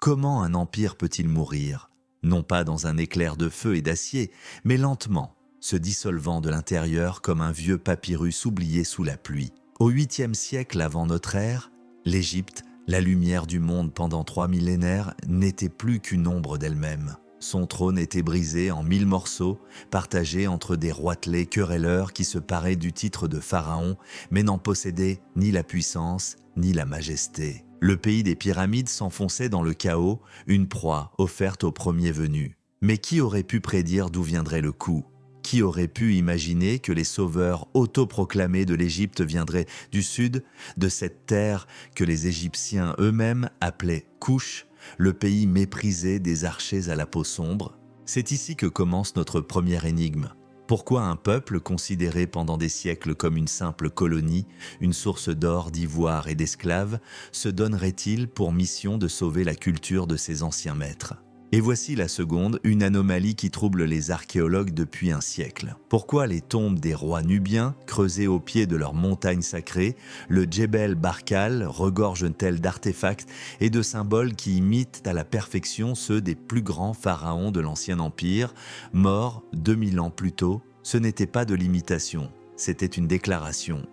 Comment un empire peut-il mourir? Non pas dans un éclair de feu et d'acier, mais lentement, se dissolvant de l'intérieur comme un vieux papyrus oublié sous la pluie. Au 8e siècle avant notre ère, l'Égypte, la lumière du monde pendant 3 millénaires, n'était plus qu'une ombre d'elle-même. Son trône était brisé en 1000 morceaux, partagés entre des roitelets querelleurs qui se paraient du titre de pharaon, mais n'en possédaient ni la puissance, ni la majesté. Le pays des pyramides s'enfonçait dans le chaos, une proie offerte aux premiers venus. Mais qui aurait pu prédire d'où viendrait le coup? Qui aurait pu imaginer que les sauveurs autoproclamés de l'Égypte viendraient du sud, de cette terre que les Égyptiens eux-mêmes appelaient Couche, le pays méprisé des archers à la peau sombre? C'est ici que commence notre première énigme. Pourquoi un peuple considéré pendant des siècles comme une simple colonie, une source d'or, d'ivoire et d'esclaves, se donnerait-il pour mission de sauver la culture de ses anciens maîtres? Et voici la seconde, une anomalie qui trouble les archéologues depuis un siècle. Pourquoi les tombes des rois nubiens, creusées au pied de leur montagne sacrée, le Djebel Barkal, regorgent-elles d'artefacts et de symboles qui imitent à la perfection ceux des plus grands pharaons de l'Ancien Empire, morts 2000 ans plus tôt? Ce n'était pas de l'imitation, c'était une déclaration.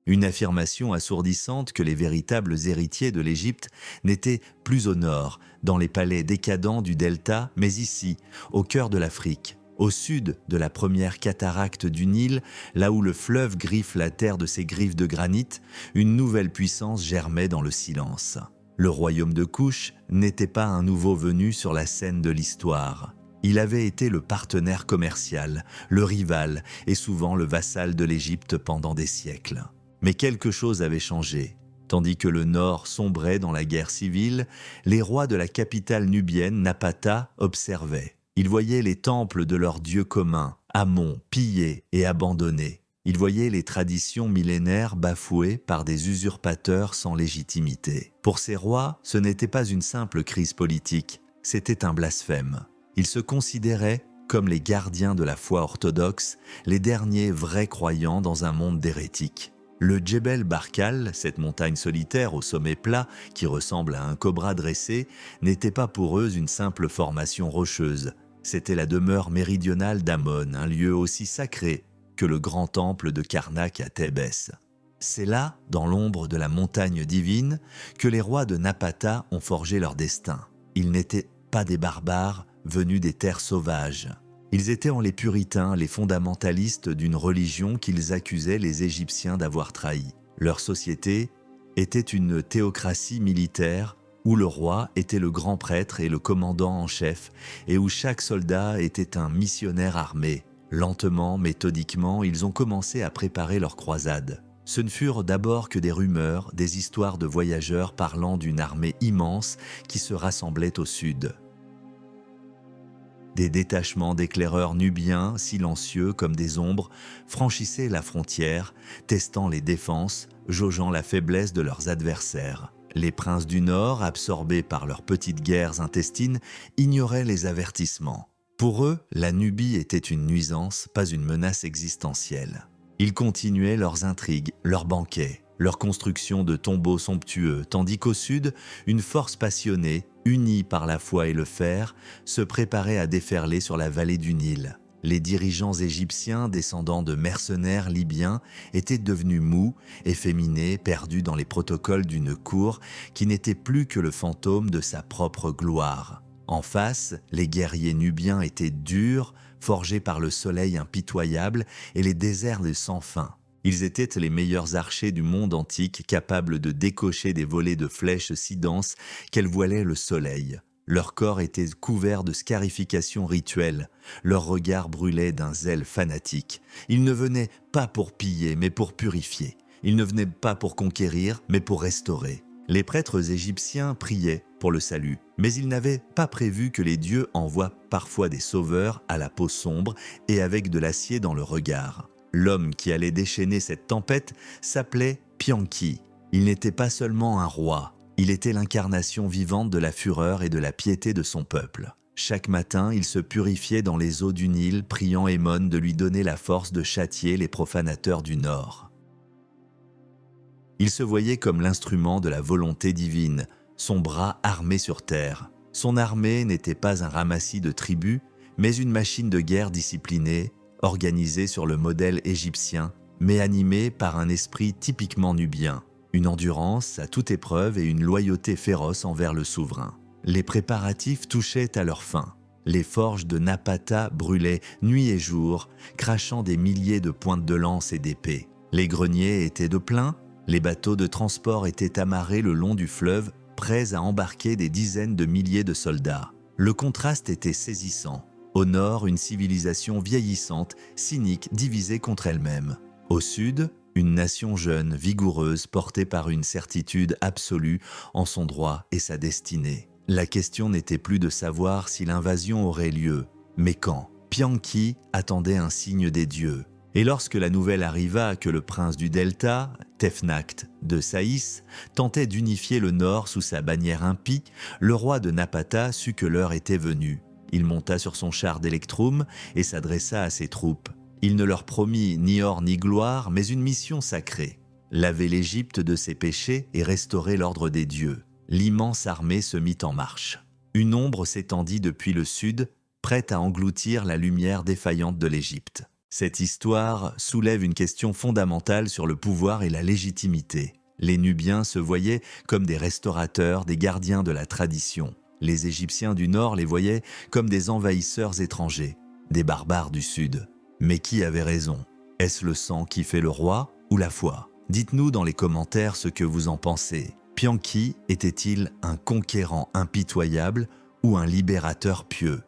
Une affirmation assourdissante que les véritables héritiers de l'Égypte n'étaient plus au nord, dans les palais décadents du delta, mais ici, au cœur de l'Afrique, au sud de la première cataracte du Nil, là où le fleuve griffe la terre de ses griffes de granit, une nouvelle puissance germait dans le silence. Le royaume de Couche n'était pas un nouveau venu sur la scène de l'histoire. Il avait été le partenaire commercial, le rival et souvent le vassal de l'Égypte pendant des siècles. Mais quelque chose avait changé. Tandis que le nord sombrait dans la guerre civile, les rois de la capitale nubienne, Napata, observaient. Ils voyaient les temples de leurs dieux communs, Amon, pillés et abandonnés. Ils voyaient les traditions millénaires bafouées par des usurpateurs sans légitimité. Pour ces rois, ce n'était pas une simple crise politique, c'était un blasphème. Ils se considéraient comme les gardiens de la foi orthodoxe, les derniers vrais croyants dans un monde d'hérétiques. Le Djebel Barkal, cette montagne solitaire au sommet plat qui ressemble à un cobra dressé, n'était pas pour eux une simple formation rocheuse. C'était la demeure méridionale d'Amon, un lieu aussi sacré que le grand temple de Karnak à Thébès. C'est là, dans l'ombre de la montagne divine, que les rois de Napata ont forgé leur destin. Ils n'étaient pas des barbares venus des terres sauvages. Ils étaient les puritains, les fondamentalistes d'une religion qu'ils accusaient les Égyptiens d'avoir trahi. Leur société était une théocratie militaire où le roi était le grand prêtre et le commandant en chef et où chaque soldat était un missionnaire armé. Lentement, méthodiquement, ils ont commencé à préparer leur croisade. Ce ne furent d'abord que des rumeurs, des histoires de voyageurs parlant d'une armée immense qui se rassemblait au sud. Des détachements d'éclaireurs nubiens, silencieux comme des ombres, franchissaient la frontière, testant les défenses, jaugeant la faiblesse de leurs adversaires. Les princes du Nord, absorbés par leurs petites guerres intestines, ignoraient les avertissements. Pour eux, la Nubie était une nuisance, pas une menace existentielle. Ils continuaient leurs intrigues, leurs banquets, leur construction de tombeaux somptueux, tandis qu'au sud, une force passionnée, unis par la foi et le fer, se préparaient à déferler sur la vallée du Nil. Les dirigeants égyptiens, descendants de mercenaires libyens, étaient devenus mous, efféminés, perdus dans les protocoles d'une cour qui n'était plus que le fantôme de sa propre gloire. En face, les guerriers nubiens étaient durs, forgés par le soleil impitoyable et les déserts sans fin. Ils étaient les meilleurs archers du monde antique, capables de décocher des volées de flèches si denses qu'elles voilaient le soleil. Leur corps était couvert de scarifications rituelles, leur regard brûlait d'un zèle fanatique. Ils ne venaient pas pour piller, mais pour purifier. Ils ne venaient pas pour conquérir, mais pour restaurer. Les prêtres égyptiens priaient pour le salut, mais ils n'avaient pas prévu que les dieux envoient parfois des sauveurs à la peau sombre et avec de l'acier dans le regard. L'homme qui allait déchaîner cette tempête s'appelait Pianki. Il n'était pas seulement un roi, il était l'incarnation vivante de la fureur et de la piété de son peuple. Chaque matin, il se purifiait dans les eaux du Nil, priant Émon de lui donner la force de châtier les profanateurs du Nord. Il se voyait comme l'instrument de la volonté divine, son bras armé sur terre. Son armée n'était pas un ramassis de tribus, mais une machine de guerre disciplinée, organisée sur le modèle égyptien, mais animée par un esprit typiquement nubien, une endurance à toute épreuve et une loyauté féroce envers le souverain. Les préparatifs touchaient à leur fin. Les forges de Napata brûlaient nuit et jour, crachant des milliers de pointes de lance et d'épées. Les greniers étaient de plein, les bateaux de transport étaient amarrés le long du fleuve, prêts à embarquer des dizaines de milliers de soldats. Le contraste était saisissant. Au nord, une civilisation vieillissante, cynique, divisée contre elle-même. Au sud, une nation jeune, vigoureuse, portée par une certitude absolue en son droit et sa destinée. La question n'était plus de savoir si l'invasion aurait lieu, mais quand. Pianki attendait un signe des dieux. Et lorsque la nouvelle arriva que le prince du Delta, Tefnact de Saïs, tentait d'unifier le nord sous sa bannière impie, le roi de Napata sut que l'heure était venue. Il monta sur son char d'Electrum et s'adressa à ses troupes. Il ne leur promit ni or ni gloire, mais une mission sacrée. Laver l'Égypte de ses péchés et restaurer l'ordre des dieux. L'immense armée se mit en marche. Une ombre s'étendit depuis le sud, prête à engloutir la lumière défaillante de l'Égypte. Cette histoire soulève une question fondamentale sur le pouvoir et la légitimité. Les Nubiens se voyaient comme des restaurateurs, des gardiens de la tradition. Les Égyptiens du Nord les voyaient comme des envahisseurs étrangers, des barbares du Sud. Mais qui avait raison? Est-ce le sang qui fait le roi ou la foi? Dites-nous dans les commentaires ce que vous en pensez. Pianki était-il un conquérant impitoyable ou un libérateur pieux?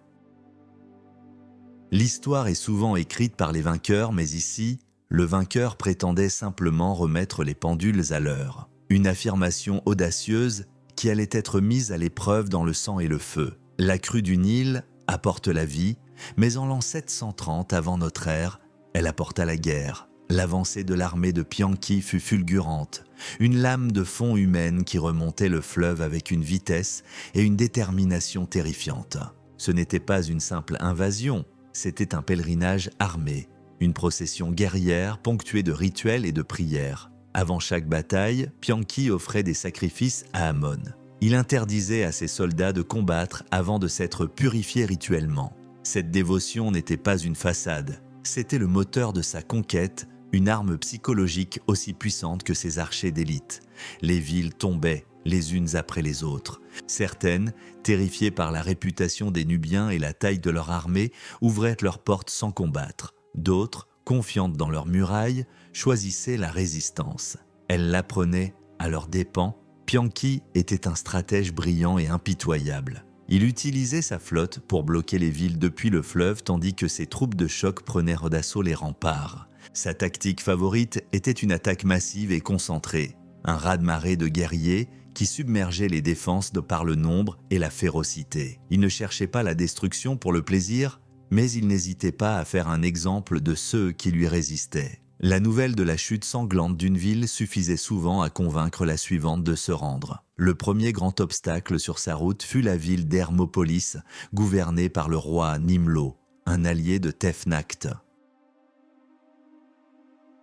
L'histoire est souvent écrite par les vainqueurs, mais ici, le vainqueur prétendait simplement remettre les pendules à l'heure. Une affirmation audacieuse qui allait être mise à l'épreuve dans le sang et le feu. La crue du Nil apporte la vie, mais en l'an 730 avant notre ère, elle apporta la guerre. L'avancée de l'armée de Pianki fut fulgurante, une lame de fond humaine qui remontait le fleuve avec une vitesse et une détermination terrifiante. Ce n'était pas une simple invasion, c'était un pèlerinage armé, une procession guerrière ponctuée de rituels et de prières. Avant chaque bataille, Pianki offrait des sacrifices à Amon. Il interdisait à ses soldats de combattre avant de s'être purifiés rituellement. Cette dévotion n'était pas une façade, c'était le moteur de sa conquête, une arme psychologique aussi puissante que ses archers d'élite. Les villes tombaient les unes après les autres. Certaines, terrifiées par la réputation des Nubiens et la taille de leur armée, ouvraient leurs portes sans combattre. D'autres, confiantes dans leurs murailles, choisissaient la résistance. Elles l'apprenaient à leurs dépens. Pianki était un stratège brillant et impitoyable. Il utilisait sa flotte pour bloquer les villes depuis le fleuve tandis que ses troupes de choc prenaient d'assaut les remparts. Sa tactique favorite était une attaque massive et concentrée, un raz-de-marée de guerriers qui submergeait les défenses de par le nombre et la férocité. Il ne cherchait pas la destruction pour le plaisir, mais il n'hésitait pas à faire un exemple de ceux qui lui résistaient. La nouvelle de la chute sanglante d'une ville suffisait souvent à convaincre la suivante de se rendre. Le premier grand obstacle sur sa route fut la ville d'Hermopolis, gouvernée par le roi Nimlo, un allié de Tefnact.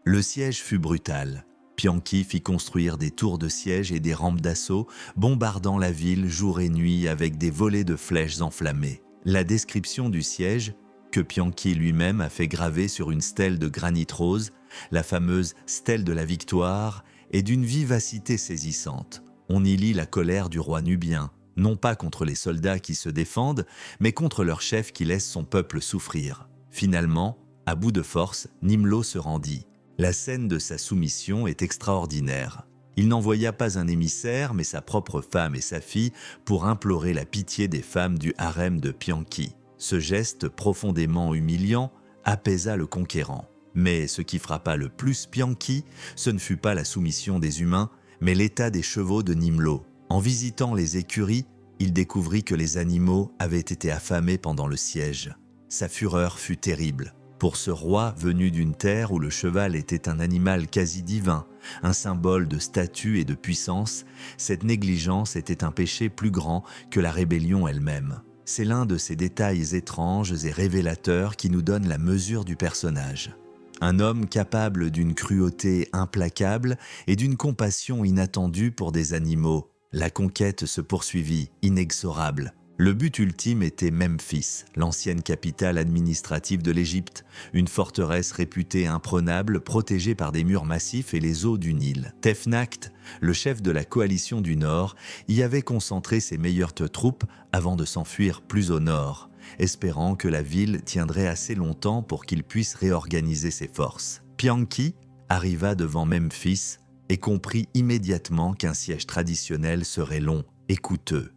Le siège fut brutal. Pianki fit construire des tours de siège et des rampes d'assaut, bombardant la ville jour et nuit avec des volées de flèches enflammées. La description du siège, que Pianki lui-même a fait graver sur une stèle de granit rose, la fameuse stèle de la victoire, est d'une vivacité saisissante. On y lit la colère du roi nubien, non pas contre les soldats qui se défendent, mais contre leur chef qui laisse son peuple souffrir. Finalement, à bout de force, Nimlo se rendit. La scène de sa soumission est extraordinaire. Il n'envoya pas un émissaire, mais sa propre femme et sa fille pour implorer la pitié des femmes du harem de Pianki. Ce geste profondément humiliant apaisa le conquérant. Mais ce qui frappa le plus Pianki, ce ne fut pas la soumission des humains, mais l'état des chevaux de Nimlo. En visitant les écuries, il découvrit que les animaux avaient été affamés pendant le siège. Sa fureur fut terrible. Pour ce roi venu d'une terre où le cheval était un animal quasi divin, un symbole de statut et de puissance, cette négligence était un péché plus grand que la rébellion elle-même. C'est l'un de ces détails étranges et révélateurs qui nous donne la mesure du personnage. Un homme capable d'une cruauté implacable et d'une compassion inattendue pour des animaux, La conquête se poursuivit, inexorable. Le but ultime était Memphis, l'ancienne capitale administrative de l'Égypte, une forteresse réputée imprenable, protégée par des murs massifs et les eaux du Nil. Tefnakht, le chef de la coalition du Nord, y avait concentré ses meilleures troupes avant de s'enfuir plus au nord, espérant que la ville tiendrait assez longtemps pour qu'il puisse réorganiser ses forces. Pianki arriva devant Memphis et comprit immédiatement qu'un siège traditionnel serait long et coûteux.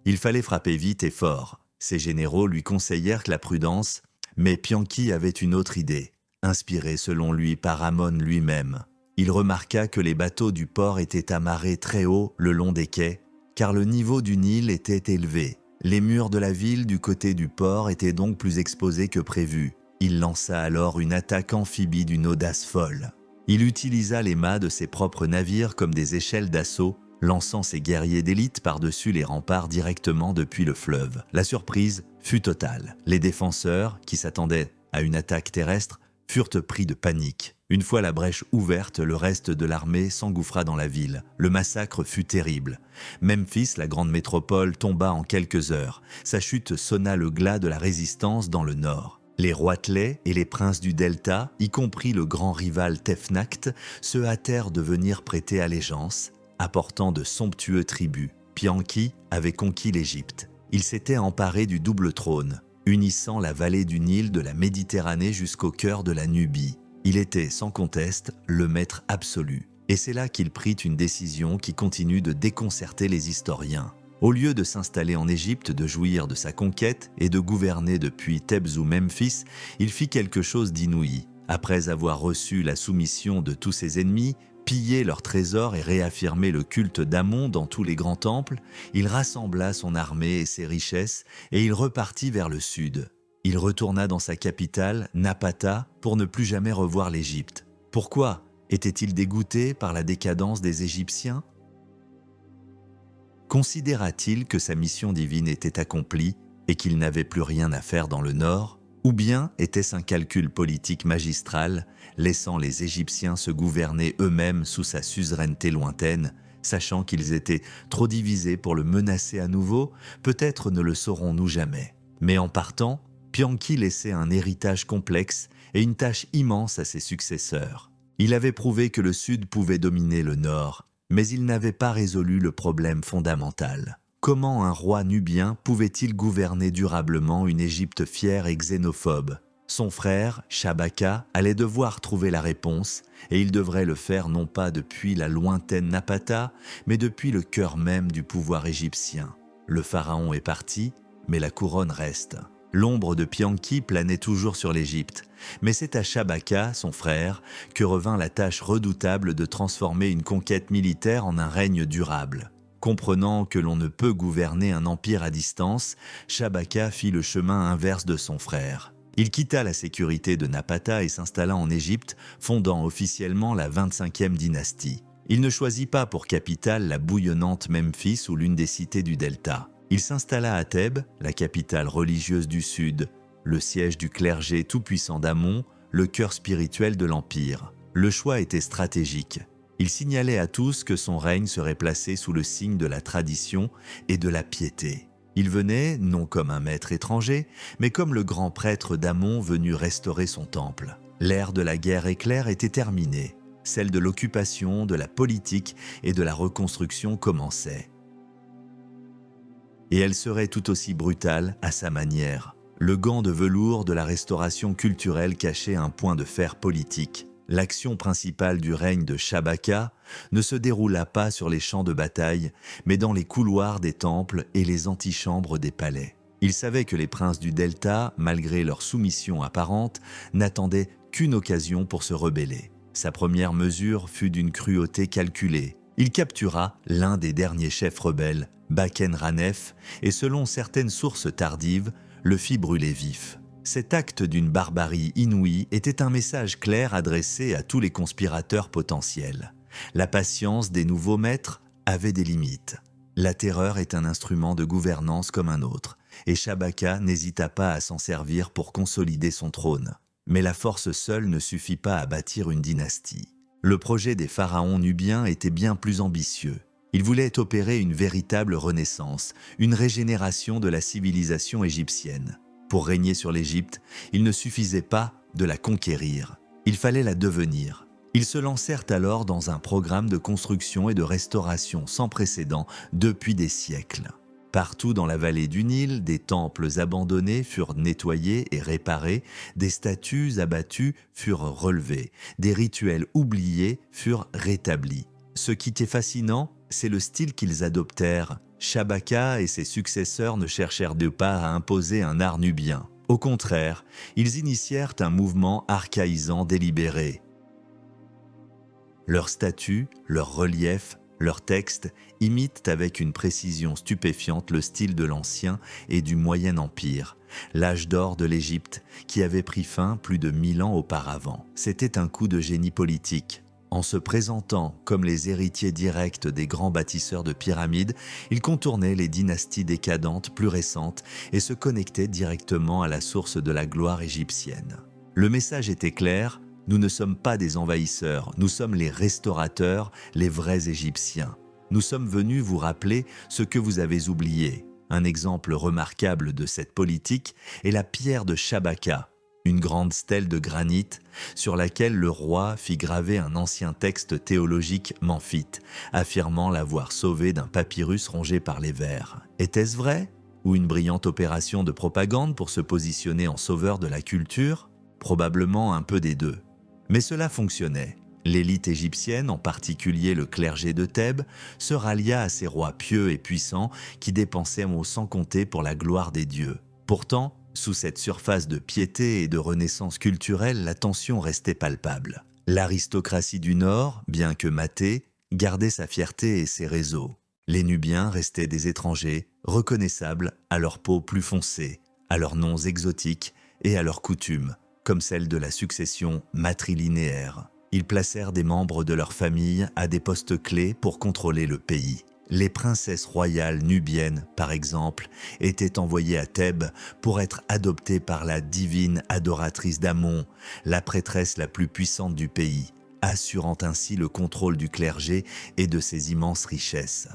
Il fallait frapper vite et fort. Ses généraux lui conseillèrent la prudence, mais Pianki avait une autre idée, inspirée selon lui par Amon lui-même. Il remarqua que les bateaux du port étaient amarrés très haut le long des quais, car le niveau du Nil était élevé. Les murs de la ville du côté du port étaient donc plus exposés que prévu. Il lança alors une attaque amphibie d'une audace folle. Il utilisa les mâts de ses propres navires comme des échelles d'assaut, lançant ses guerriers d'élite par-dessus les remparts directement depuis le fleuve. La surprise fut totale. Les défenseurs, qui s'attendaient à une attaque terrestre, furent pris de panique. Une fois la brèche ouverte, le reste de l'armée s'engouffra dans la ville. Le massacre fut terrible. Memphis, la grande métropole, tomba en quelques heures. Sa chute sonna le glas de la résistance dans le nord. Les roitelets et les princes du Delta, y compris le grand rival Tefnakht, se hâtèrent de venir prêter allégeance, apportant de somptueux tributs. Pianki avait conquis l'Égypte. Il s'était emparé du double trône, unissant la vallée du Nil de la Méditerranée jusqu'au cœur de la Nubie. Il était, sans conteste, le maître absolu. Et c'est là qu'il prit une décision qui continue de déconcerter les historiens. Au lieu de s'installer en Égypte, de jouir de sa conquête et de gouverner depuis Thèbes ou Memphis, il fit quelque chose d'inouï. Après avoir reçu la soumission de tous ses ennemis, pillé leurs trésors et réaffirmé le culte d'Amon dans tous les grands temples, il rassembla son armée et ses richesses et il repartit vers le sud. Il retourna dans sa capitale, Napata, pour ne plus jamais revoir l'Égypte. Pourquoi? Était-il dégoûté par la décadence des Égyptiens? Considéra-t-il que sa mission divine était accomplie et qu'il n'avait plus rien à faire dans le nord? Ou bien était-ce un calcul politique magistral, laissant les Égyptiens se gouverner eux-mêmes sous sa suzeraineté lointaine, sachant qu'ils étaient trop divisés pour le menacer à nouveau? Peut-être ne le saurons-nous jamais. Mais en partant, Pianki laissait un héritage complexe et une tâche immense à ses successeurs. Il avait prouvé que le Sud pouvait dominer le Nord, mais il n'avait pas résolu le problème fondamental. Comment un roi nubien pouvait-il gouverner durablement une Égypte fière et xénophobe? Son frère, Shabaka, allait devoir trouver la réponse, et il devrait le faire non pas depuis la lointaine Napata, mais depuis le cœur même du pouvoir égyptien. Le pharaon est parti, mais la couronne reste. L'ombre de Pianki planait toujours sur l'Égypte, mais c'est à Shabaka, son frère, que revint la tâche redoutable de transformer une conquête militaire en un règne durable. Comprenant que l'on ne peut gouverner un empire à distance, Shabaka fit le chemin inverse de son frère. Il quitta la sécurité de Napata et s'installa en Égypte, fondant officiellement la 25e dynastie. Il ne choisit pas pour capitale la bouillonnante Memphis ou l'une des cités du Delta. Il s'installa à Thèbes, la capitale religieuse du Sud, le siège du clergé tout-puissant d'Amon, le cœur spirituel de l'Empire. Le choix était stratégique. Il signalait à tous que son règne serait placé sous le signe de la tradition et de la piété. Il venait, non comme un maître étranger, mais comme le grand prêtre d'Amon venu restaurer son temple. L'ère de la guerre éclair était terminée. Celle de l'occupation, de la politique et de la reconstruction commençait. Et elle serait tout aussi brutale à sa manière. Le gant de velours de la restauration culturelle cachait un point de fer politique. L'action principale du règne de Shabaka ne se déroula pas sur les champs de bataille, mais dans les couloirs des temples et les antichambres des palais. Il savait que les princes du Delta, malgré leur soumission apparente, n'attendaient qu'une occasion pour se rebeller. Sa première mesure fut d'une cruauté calculée. Il captura l'un des derniers chefs rebelles, Baken-Ranef, et selon certaines sources tardives, le fit brûler vif. Cet acte d'une barbarie inouïe était un message clair adressé à tous les conspirateurs potentiels. La patience des nouveaux maîtres avait des limites. La terreur est un instrument de gouvernance comme un autre, et Shabaka n'hésita pas à s'en servir pour consolider son trône. Mais la force seule ne suffit pas à bâtir une dynastie. Le projet des pharaons nubiens était bien plus ambitieux. Ils voulaient opérer une véritable renaissance, une régénération de la civilisation égyptienne. Pour régner sur l'Égypte, il ne suffisait pas de la conquérir, il fallait la devenir. Ils se lancèrent alors dans un programme de construction et de restauration sans précédent depuis des siècles. Partout dans la vallée du Nil, des temples abandonnés furent nettoyés et réparés, des statues abattues furent relevées, des rituels oubliés furent rétablis. Ce qui est fascinant, c'est le style qu'ils adoptèrent. Shabaka et ses successeurs ne cherchèrent pas à imposer un art nubien. Au contraire, ils initièrent un mouvement archaïsant délibéré. Leurs statues, leurs reliefs, leurs textes imitent avec une précision stupéfiante le style de l'Ancien et du Moyen Empire, l'âge d'or de l'Égypte, qui avait pris fin plus de 1000 ans auparavant. C'était un coup de génie politique. En se présentant comme les héritiers directs des grands bâtisseurs de pyramides, ils contournaient les dynasties décadentes plus récentes et se connectaient directement à la source de la gloire égyptienne. Le message était clair: nous ne sommes pas des envahisseurs, nous sommes les restaurateurs, les vrais Égyptiens. Nous sommes venus vous rappeler ce que vous avez oublié. Un exemple remarquable de cette politique est la pierre de Shabaka, une grande stèle de granit sur laquelle le roi fit graver un ancien texte théologique memphite, affirmant l'avoir sauvé d'un papyrus rongé par les vers. Était-ce vrai? Ou une brillante opération de propagande pour se positionner en sauveur de la culture? Probablement un peu des deux. Mais cela fonctionnait. L'élite égyptienne, en particulier le clergé de Thèbes, se rallia à ces rois pieux et puissants qui dépensaient sans compter pour la gloire des dieux. Pourtant, sous cette surface de piété et de renaissance culturelle, la tension restait palpable. L'aristocratie du Nord, bien que matée, gardait sa fierté et ses réseaux. Les Nubiens restaient des étrangers, reconnaissables à leur peau plus foncée, à leurs noms exotiques et à leurs coutumes, comme celle de la succession matrilinéaire. Ils placèrent des membres de leur famille à des postes clés pour contrôler le pays. Les princesses royales nubiennes, par exemple, étaient envoyées à Thèbes pour être adoptées par la divine adoratrice d'Amon, la prêtresse la plus puissante du pays, assurant ainsi le contrôle du clergé et de ses immenses richesses.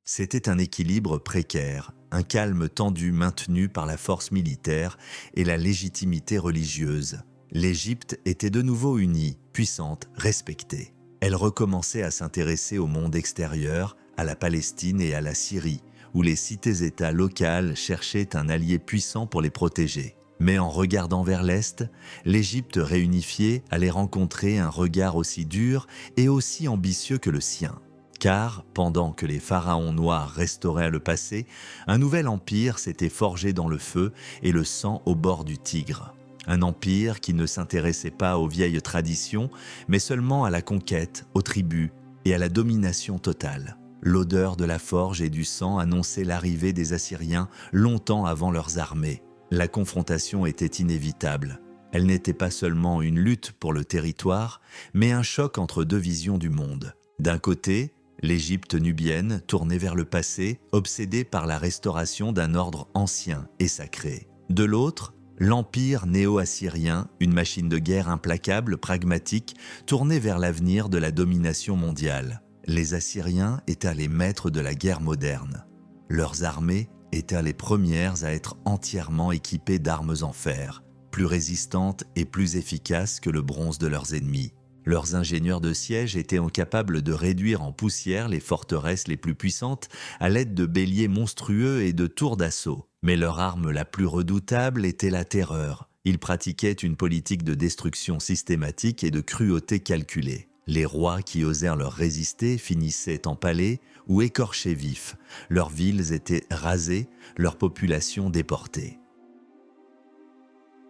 C'était un équilibre précaire, un calme tendu maintenu par la force militaire et la légitimité religieuse. L'Égypte était de nouveau unie, puissante, respectée. Elle recommençait à s'intéresser au monde extérieur, à la Palestine et à la Syrie, où les cités-États locales cherchaient un allié puissant pour les protéger. Mais en regardant vers l'Est, l'Égypte réunifiée allait rencontrer un regard aussi dur et aussi ambitieux que le sien. Car, pendant que les pharaons noirs restauraient le passé, un nouvel empire s'était forgé dans le feu et le sang au bord du Tigre. Un empire qui ne s'intéressait pas aux vieilles traditions, mais seulement à la conquête, aux tribus et à la domination totale. L'odeur de la forge et du sang annonçait l'arrivée des Assyriens longtemps avant leurs armées. La confrontation était inévitable. Elle n'était pas seulement une lutte pour le territoire, mais un choc entre deux visions du monde. D'un côté, l'Égypte nubienne, tournée vers le passé, obsédée par la restauration d'un ordre ancien et sacré. De l'autre, l'empire néo-assyrien, une machine de guerre implacable, pragmatique, tournée vers l'avenir de la domination mondiale. Les Assyriens étaient les maîtres de la guerre moderne. Leurs armées étaient les premières à être entièrement équipées d'armes en fer, plus résistantes et plus efficaces que le bronze de leurs ennemis. Leurs ingénieurs de siège étaient capables de réduire en poussière les forteresses les plus puissantes à l'aide de béliers monstrueux et de tours d'assaut. Mais leur arme la plus redoutable était la terreur. Ils pratiquaient une politique de destruction systématique et de cruauté calculée. Les rois qui osèrent leur résister finissaient empalés ou écorchés vifs. Leurs villes étaient rasées, leur population déportée.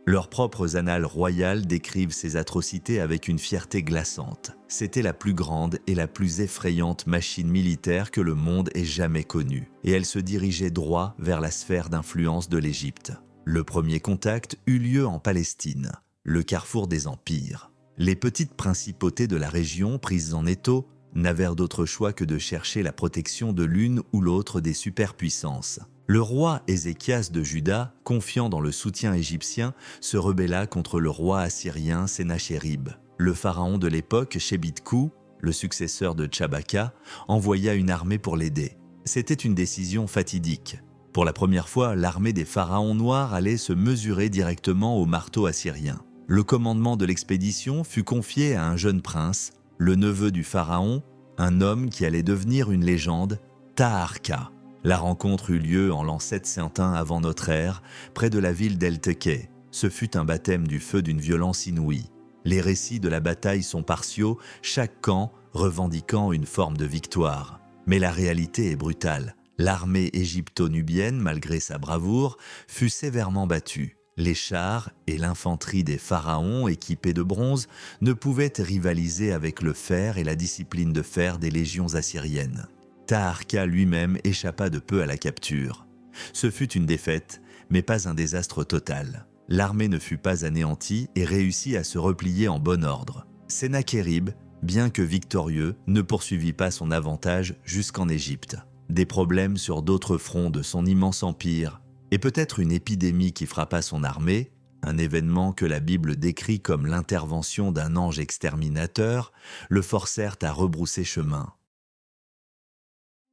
Leurs propres annales royales décrivent ces atrocités avec une fierté glaçante. C'était la plus grande et la plus effrayante machine militaire que le monde ait jamais connue, et elle se dirigeait droit vers la sphère d'influence de l'Égypte. Le premier contact eut lieu en Palestine, le carrefour des empires. Les petites principautés de la région, prises en étau, n'avèrent d'autre choix que de chercher la protection de l'une ou l'autre des superpuissances. Le roi Ézéchias de Juda, confiant dans le soutien égyptien, se rebella contre le roi assyrien Sennachérib. le pharaon de l'époque, Shebitku, le successeur de Tchabaka, envoya une armée pour l'aider. C'était une décision fatidique. Pour la première fois, l'armée des pharaons noirs allait se mesurer directement au marteau assyrien. Le commandement de l'expédition fut confié à un jeune prince, le neveu du pharaon, un homme qui allait devenir une légende, Taharqa. La rencontre eut lieu en l'an 701 avant notre ère, près de la ville d'El-Teke. Ce fut un baptême du feu d'une violence inouïe. Les récits de la bataille sont partiaux, chaque camp revendiquant une forme de victoire. Mais la réalité est brutale. L'armée égypto-nubienne, malgré sa bravoure, fut sévèrement battue. Les chars et l'infanterie des pharaons équipés de bronze ne pouvaient rivaliser avec le fer et la discipline de fer des légions assyriennes. Taharqa lui-même échappa de peu à la capture. Ce fut une défaite, mais pas un désastre total. L'armée ne fut pas anéantie et réussit à se replier en bon ordre. Sennachérib, bien que victorieux, ne poursuivit pas son avantage jusqu'en Égypte. Des problèmes sur d'autres fronts de son immense empire, et peut-être une épidémie qui frappa son armée, un événement que la Bible décrit comme l'intervention d'un ange exterminateur, le forcèrent à rebrousser chemin.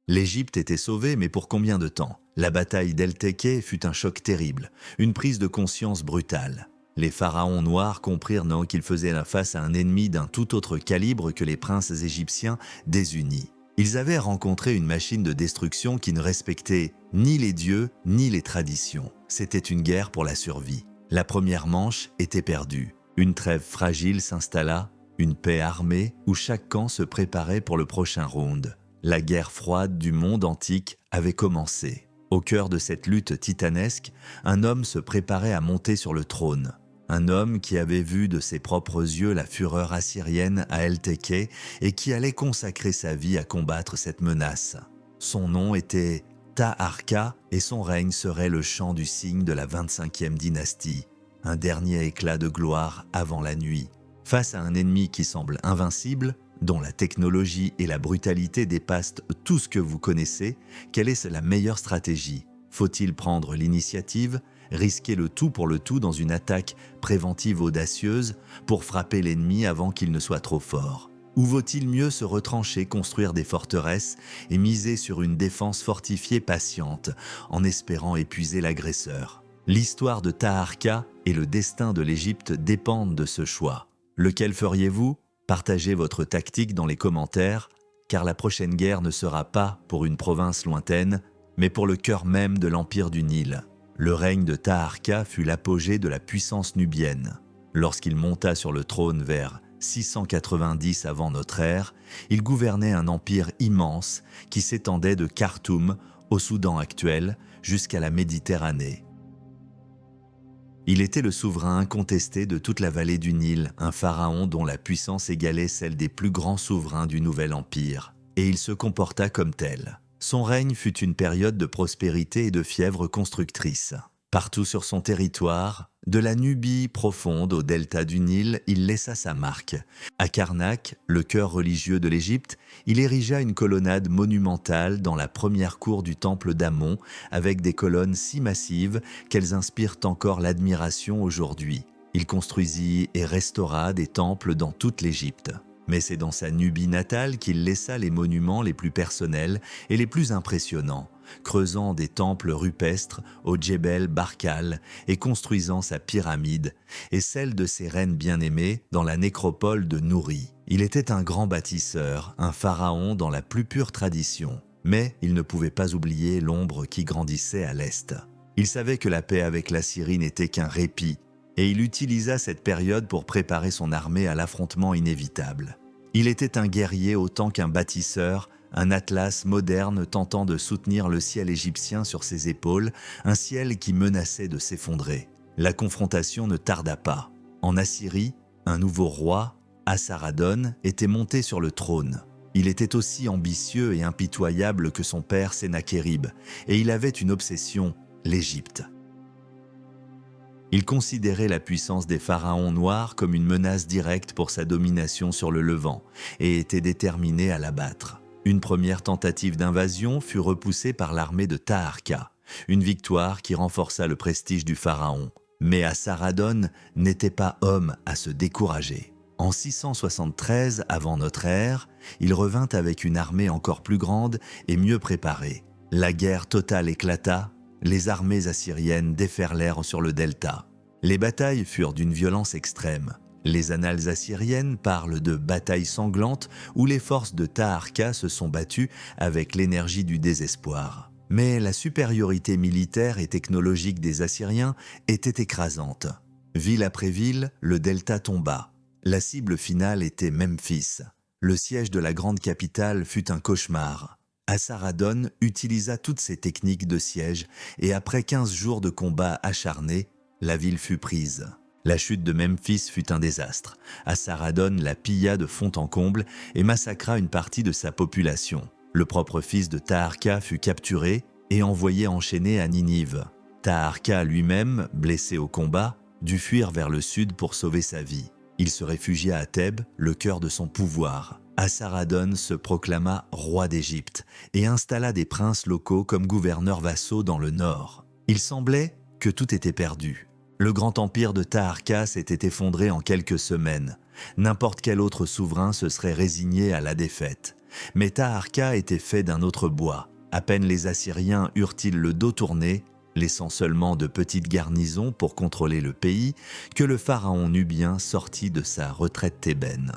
L'Égypte était sauvée, mais pour combien de temps? La bataille d'El-Teke fut un choc terrible, une prise de conscience brutale. Les pharaons noirs comprirent qu'ils faisaient face à un ennemi d'un tout autre calibre que les princes égyptiens désunis. Ils avaient rencontré une machine de destruction qui ne respectait ni les dieux ni les traditions. C'était une guerre pour la survie. La première manche était perdue. Une trêve fragile s'installa, une paix armée où chaque camp se préparait pour le prochain round. La guerre froide du monde antique avait commencé. Au cœur de cette lutte titanesque, un homme se préparait à monter sur le trône. Un homme qui avait vu de ses propres yeux la fureur assyrienne à El-Teke et qui allait consacrer sa vie à combattre cette menace. Son nom était Taharqa et son règne serait le chant du cygne de la 25e dynastie, un dernier éclat de gloire avant la nuit. Face à un ennemi qui semble invincible, dont la technologie et la brutalité dépassent tout ce que vous connaissez, quelle est la meilleure stratégie? Faut-il prendre l'initiative, risquer le tout pour le tout dans une attaque préventive audacieuse pour frapper l'ennemi avant qu'il ne soit trop fort? Ou vaut-il mieux se retrancher, construire des forteresses et miser sur une défense fortifiée patiente en espérant épuiser l'agresseur? L'histoire de Taharqa et le destin de l'Égypte dépendent de ce choix. Lequel feriez-vous? Partagez votre tactique dans les commentaires, car la prochaine guerre ne sera pas pour une province lointaine, mais pour le cœur même de l'empire du Nil. Le règne de Taharqa fut l'apogée de la puissance nubienne. Lorsqu'il monta sur le trône vers 690 avant notre ère, il gouvernait un empire immense qui s'étendait de Khartoum au Soudan actuel jusqu'à la Méditerranée. Il était le souverain incontesté de toute la vallée du Nil, un pharaon dont la puissance égalait celle des plus grands souverains du Nouvel Empire. Et il se comporta comme tel. Son règne fut une période de prospérité et de fièvre constructrice. Partout sur son territoire, de la Nubie profonde au delta du Nil, il laissa sa marque. À Karnak, le cœur religieux de l'Égypte, il érigea une colonnade monumentale dans la première cour du temple d'Amon, avec des colonnes si massives qu'elles inspirent encore l'admiration aujourd'hui. Il construisit et restaura des temples dans toute l'Égypte. Mais c'est dans sa Nubie natale qu'il laissa les monuments les plus personnels et les plus impressionnants, creusant des temples rupestres au Djebel Barkal et construisant sa pyramide et celle de ses reines bien-aimées dans la nécropole de Nouri. Il était un grand bâtisseur, un pharaon dans la plus pure tradition, mais il ne pouvait pas oublier l'ombre qui grandissait à l'est. Il savait que la paix avec l'Assyrie n'était qu'un répit, et il utilisa cette période pour préparer son armée à l'affrontement inévitable. Il était un guerrier autant qu'un bâtisseur, un atlas moderne tentant de soutenir le ciel égyptien sur ses épaules, un ciel qui menaçait de s'effondrer. La confrontation ne tarda pas. En Assyrie, un nouveau roi, Assaradon, était monté sur le trône. Il était aussi ambitieux et impitoyable que son père Sennachérib, et il avait une obsession, l'Égypte. Il considérait la puissance des pharaons noirs comme une menace directe pour sa domination sur le Levant et était déterminé à l'abattre. Une première tentative d'invasion fut repoussée par l'armée de Taharqa, une victoire qui renforça le prestige du pharaon. Mais Assaradon n'était pas homme à se décourager. En 673 avant notre ère, il revint avec une armée encore plus grande et mieux préparée. La guerre totale éclata, les armées assyriennes déferlèrent sur le delta. Les batailles furent d'une violence extrême. Les annales assyriennes parlent de batailles sanglantes où les forces de Taharqa se sont battues avec l'énergie du désespoir. Mais la supériorité militaire et technologique des Assyriens était écrasante. Ville après ville, le delta tomba. La cible finale était Memphis. Le siège de la grande capitale fut un cauchemar. Assaradon utilisa toutes ses techniques de siège et après 15 jours de combats acharnés, la ville fut prise. La chute de Memphis fut un désastre. Assaradon la pilla de fond en comble et massacra une partie de sa population. Le propre fils de Taharqa fut capturé et envoyé enchaîné à Ninive. Taharqa lui-même, blessé au combat, dut fuir vers le sud pour sauver sa vie. Il se réfugia à Thèbes, le cœur de son pouvoir. Assaradon se proclama roi d'Égypte et installa des princes locaux comme gouverneurs vassaux dans le nord. Il semblait que tout était perdu. Le grand empire de Taharqa s'était effondré en quelques semaines. N'importe quel autre souverain se serait résigné à la défaite. Mais Taharqa était fait d'un autre bois. À peine les Assyriens eurent-ils le dos tourné, laissant seulement de petites garnisons pour contrôler le pays, que le pharaon nubien sortit de sa retraite thébaine.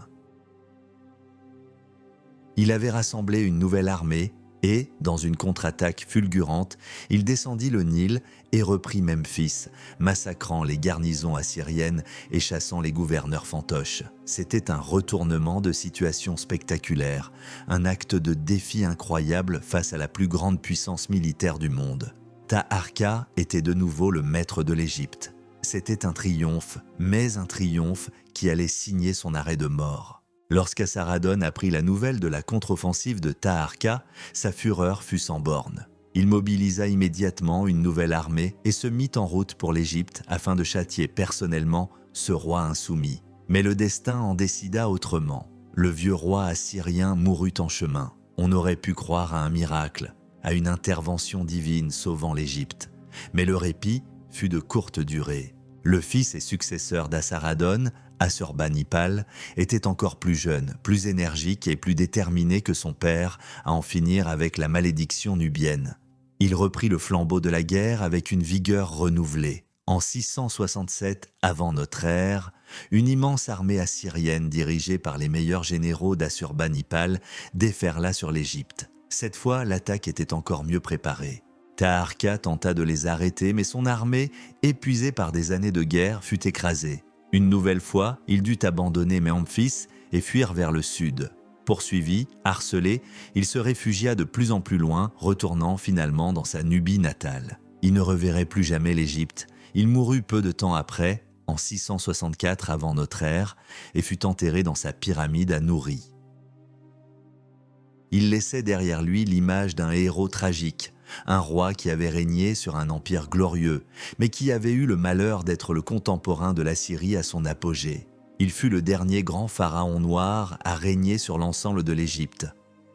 Il avait rassemblé une nouvelle armée et, dans une contre-attaque fulgurante, il descendit le Nil et reprit Memphis, massacrant les garnisons assyriennes et chassant les gouverneurs fantoches. C'était un retournement de situation spectaculaire, un acte de défi incroyable face à la plus grande puissance militaire du monde. Taharqa était de nouveau le maître de l'Égypte. C'était un triomphe, mais un triomphe qui allait signer son arrêt de mort. Lorsqu'Assaradon apprit la nouvelle de la contre-offensive de Taharqa, sa fureur fut sans borne. Il mobilisa immédiatement une nouvelle armée et se mit en route pour l'Égypte afin de châtier personnellement ce roi insoumis. Mais le destin en décida autrement. Le vieux roi assyrien mourut en chemin. On aurait pu croire à un miracle, à une intervention divine sauvant l'Égypte. Mais le répit fut de courte durée. Le fils et successeur d'Assaradon, Assurbanipal, était encore plus jeune, plus énergique et plus déterminé que son père à en finir avec la malédiction nubienne. Il reprit le flambeau de la guerre avec une vigueur renouvelée. En 667 avant notre ère, une immense armée assyrienne dirigée par les meilleurs généraux d'Assurbanipal déferla sur l'Égypte. Cette fois, l'attaque était encore mieux préparée. Taharqa tenta de les arrêter, mais son armée, épuisée par des années de guerre, fut écrasée. Une nouvelle fois, il dut abandonner Memphis et fuir vers le sud. Poursuivi, harcelé, il se réfugia de plus en plus loin, retournant finalement dans sa Nubie natale. Il ne reverrait plus jamais l'Égypte. Il mourut peu de temps après, en 664 avant notre ère, et fut enterré dans sa pyramide à Nouri. Il laissait derrière lui l'image d'un héros tragique, un roi qui avait régné sur un empire glorieux, mais qui avait eu le malheur d'être le contemporain de l'Assyrie à son apogée. Il fut le dernier grand pharaon noir à régner sur l'ensemble de l'Égypte.